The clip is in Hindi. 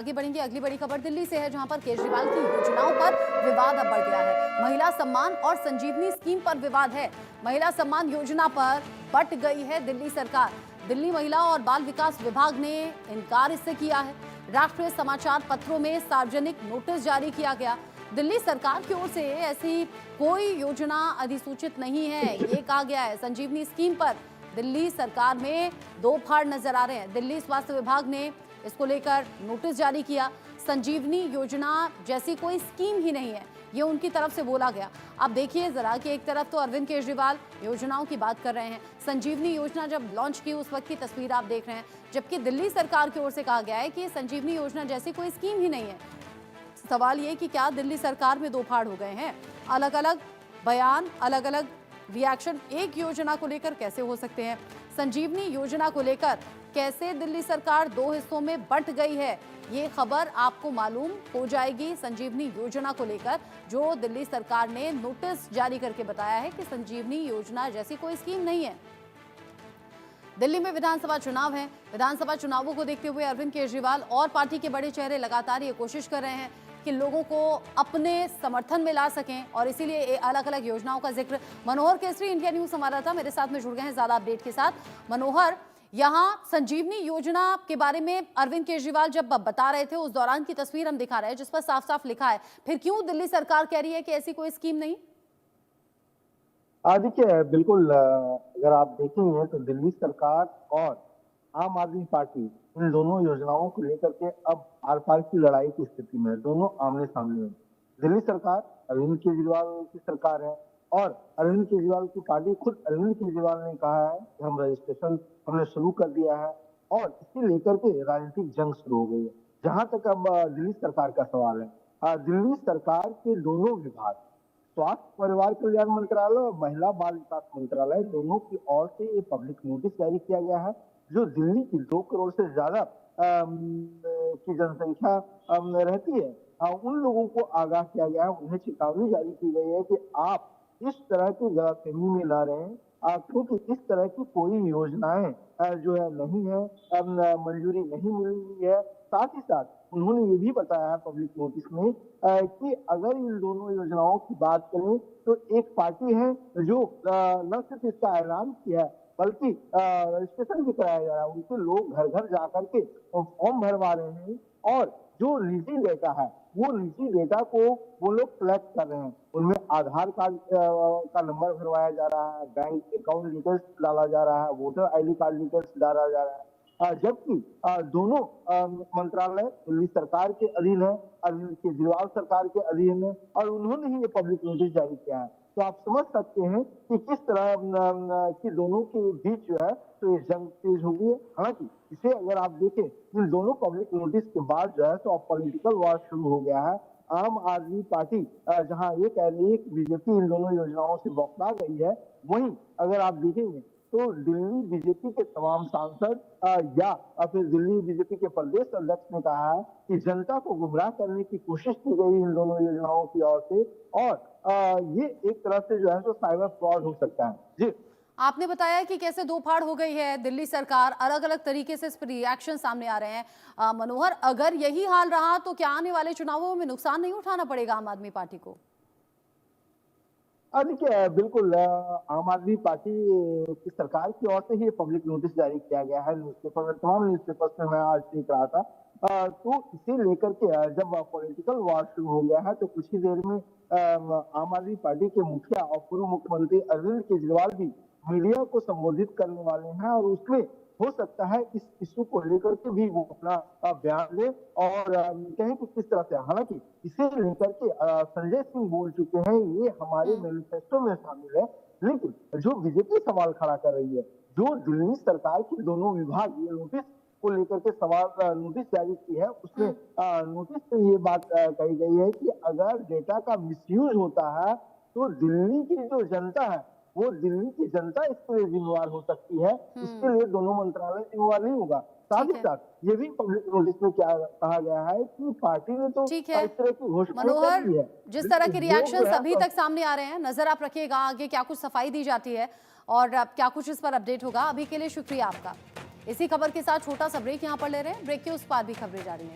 आगे बढ़ेंगे। अगली बड़ी खबर दिल्ली से है, जहां पर केजरीवाल की योजनाओं पर विवाद अब बढ़ गया है। महिला सम्मान और संजीवनी स्कीम पर विवाद है। महिला सम्मान योजना पर बट गई है दिल्ली सरकार। दिल्ली महिला और बाल विकास विभाग ने इनकार इससे किया है। राष्ट्रीय समाचार पत्रों में सार्वजनिक नोटिस जारी किया गया। दिल्ली सरकार की ओर से ऐसी कोई योजना अधिसूचित नहीं है, ये कहा गया है। संजीवनी स्कीम पर दिल्ली सरकार में दो फाड़ नजर आ रहे हैं। दिल्ली स्वास्थ्य विभाग ने इसको लेकर नोटिस जारी किया। संजीवनी योजना जैसी कोई स्कीम ही नहीं है, ये उनकी तरफ से बोला गया। अब देखिए जरा कि एक तरफ तो अरविंद केजरीवाल योजनाओं की बात कर रहे हैं, संजीवनी योजना जब लॉन्च की उस वक्त की तस्वीर आप देख रहे हैं, जबकि दिल्ली सरकार की ओर से कहा गया है कि संजीवनी योजना जैसी कोई स्कीम ही नहीं है। सवाल ये कि क्या दिल्ली सरकार में दो फाड़ हो गए हैं? अलग अलग बयान, अलग अलग रिएक्शन एक योजना को लेकर कैसे हो सकते हैं? संजीवनी योजना को लेकर कैसे दिल्ली सरकार दो हिस्सों में बंट गई है, ये खबर आपको मालूम हो जाएगी। संजीवनी योजना को लेकर जो दिल्ली सरकार ने नोटिस जारी करके बताया है कि संजीवनी योजना जैसी कोई स्कीम नहीं है। दिल्ली में विधानसभा चुनाव है। विधानसभा चुनावों को देखते हुए अरविंद केजरीवाल और पार्टी के बड़े चेहरे लगातार ये कोशिश कर रहे हैं कि लोगों को अपने समर्थन में ला सकें, और इसीलिए अलग अलग योजनाओं का जिक्र मनोहर केसरी इंडिया न्यूज संवाददाता मेरे साथ में जुड़ गए हैं ज्यादा अपडेट के साथ। मनोहर, यहाँ संजीवनी योजना के बारे में अरविंद केजरीवाल जब बता रहे थे उस दौरान की तस्वीर हम दिखा रहे हैं, जिस पर साफ साफ लिखा है, फिर क्यों दिल्ली सरकार कह रही है कि ऐसी कोई स्कीम नहीं? देखिए, बिल्कुल अगर आप देखेंगे तो दिल्ली सरकार और आम आदमी पार्टी इन दोनों योजनाओं को लेकर के अब आर पार की लड़ाई की स्थिति में है। दोनों आमने सामने हैं। दिल्ली सरकार अरविंद केजरीवाल की सरकार है और अरविंद केजरीवाल की पार्टी, खुद अरविंद केजरीवाल ने कहा है कि हम रजिस्ट्रेशन हमने शुरू कर दिया है और इसे लेकर के राजनीतिक जंग शुरू हो गई है। जहां तक अब दिल्ली सरकार का सवाल है, दिल्ली सरकार के दोनों विभाग, स्वास्थ्य परिवार कल्याण मंत्रालय और महिला बाल विकास मंत्रालय, दोनों की ओर से ये पब्लिक नोटिस जारी किया गया है। जो दिल्ली की 2 करोड़ से ज्यादा की जनसंख्या रहती है, उन लोगों को आगाह किया गया है, उन्हें चेतावनी जारी की गई है कि आप इस तरह की गलतफहमी में ना रहें, क्योंकि इस तरह की कोई योजनाएं जो है नहीं है, मंजूरी नहीं मिली है। साथ ही साथ उन्होंने ये भी बताया है पब्लिक नोटिस में कि अगर इन दोनों योजनाओं की बात करें तो एक पार्टी है जो न सिर्फ इसका ऐलान किया है बल्कि रजिस्ट्रेशन भी कराया जा रहा है। उनके लोग घर घर जाकर के फॉर्म भरवा रहे हैं और जो निजी डेटा है वो निजी डेटा को वो लोग कलेक्ट कर रहे हैं। उनमें आधार कार्ड का नंबर भरवाया जा रहा है, बैंक अकाउंट डिटेल्स डाला जा रहा है, वोटर आईडी कार्ड डिटेल्स डाला जा रहा है। जबकि दोनों मंत्रालय दिल्ली सरकार के अधीन है, अरविंद केजरीवाल सरकार के अधीन है और उन्होंने ही ये पब्लिक नोटिस जारी किया है। तो आप समझ सकते हैं कि किस तरह की दोनों के बीच जो है तो ये जंग तेज हो गई है। हालांकि इसे अगर आप देखें, इन दोनों पब्लिक नोटिस के बाद जो है तो अब पॉलिटिकल वॉर शुरू हो गया है। आम आदमी पार्टी जहां ये कह रही है कि बीजेपी इन दोनों योजनाओं से बौखला गई है, वहीं अगर आप देखेंगे तो दिल्ली बीजेपी के तमाम सांसद या फिर दिल्ली बीजेपी के प्रदेश अध्यक्ष ने कहा है कि जनता को गुमराह करने की कोशिश की गई इन दोनों योजनाओं की ओर से और ये एक तरह से जो है तो साइबर फ्रॉड हो सकता है। जी, आपने बताया कि कैसे दो फाड़ हो गई है दिल्ली सरकार, अलग अलग तरीके से इस पर रिएक्शन सामने आ रहे हैं। मनोहर, अगर यही हाल रहा तो क्या आने वाले चुनावों में नुकसान नहीं उठाना पड़ेगा आम आदमी पार्टी को? देखिए, बिल्कुल आम आदमी पार्टी की सरकार की ओर से ही पब्लिक नोटिस जारी किया गया है। न्यूज़पेपर में, तमाम न्यूज़पेपर्स में मैं आज देख रहा था। तो इसे लेकर के जब पॉलिटिकल वॉर शुरू हो गया है तो कुछ ही देर में आम आदमी पार्टी के मुखिया और पूर्व मुख्यमंत्री अरविंद केजरीवाल भी मीडिया को संबोधित करने वाले हैं और उसमें हो सकता है इस इशू को लेकर के भी वो अपना बयान दे और कहें कि किस तरह से। हालांकि इसे लेकर के संजय सिंह बोल चुके हैं, ये हमारे मैनिफेस्टो में शामिल है। लेकिन जो बीजेपी सवाल खड़ा कर रही है, जो दिल्ली सरकार के दोनों विभाग ये नोटिस को लेकर के सवाल नोटिस जारी की है, उसमें नोटिस में ये बात कही गई है कि अगर डेटा का मिसयूज होता है तो दिल्ली की जो जनता है वो दिल्ली की जनता इसके लिए जिम्मेवार हो सकती है। इसके लिए दोनों मंत्रालय जिम्मेवार नहीं होगा। साथ ही साथ ये भी पब्लिक नोटिस में क्या कहा गया है कि पार्टी ने तो ठीक है इस तरह की घोषणा मनोहर, कर दी है। जिस तरह के रिएक्शन अभी तो तक सामने आ रहे हैं, नजर आप रखिएगा आगे क्या कुछ सफाई दी जाती है और क्या कुछ इस पर अपडेट होगा। अभी के लिए शुक्रिया आपका। इसी खबर के साथ छोटा सा ब्रेक यहाँ पर ले रहे हैं। ब्रेक के उस पार भी खबरें जारी हैं।